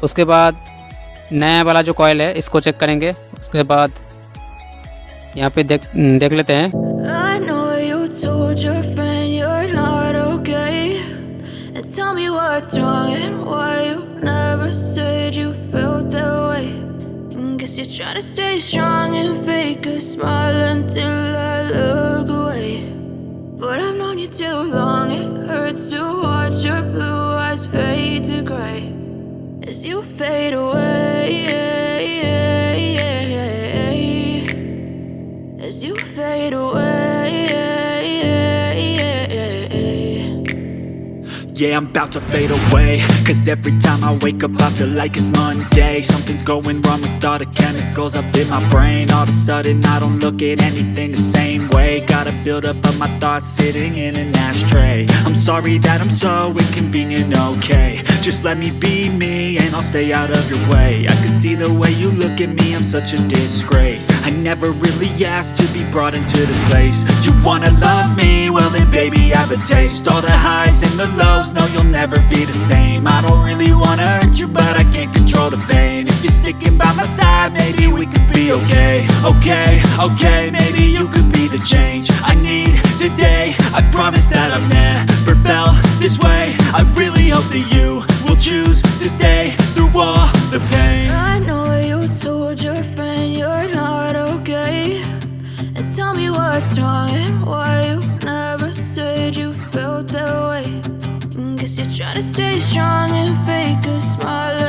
उसके बाद नया वाला जो कॉयल है इसको चेक करेंगे। उसके बाद यहाँ पे देख लेते हैं। I know you told your friend you're not okay, and tell me what's wrong and why you never said you felt that way. And guess you're trying to stay strong and fake a smile until I look away. But I've known you too long, it hurts to watch your blue eyes fade to gray as you fade away, as you fade away. Yeah, I'm about to fade away, 'cause every time I wake up I feel like it's Monday. Something's going wrong with all the chemicals up in my brain. All of a sudden I don't look at anything the same way. Gotta build up of my thoughts sitting in an ashtray. I'm sorry that I'm so inconvenient, okay. Just let me be me and I'll stay out of your way. I can see the way you look at me, I'm such a disgrace. I never really asked to be brought into this place. You wanna love me? Well then baby have a taste. All the highs and the lows, no you'll never be the same. I don't really wanna hurt you but I can't control the pain. If you're sticking by my side, maybe we could be okay. Okay, maybe you could be the change I need today. I promise that I've never felt this way. I really hope that you will choose to stay through all the pain. I know you told your friend you're not okay, and tell me what's wrong and why you never said you felt that way. And guess you're trying to stay strong and fake a smile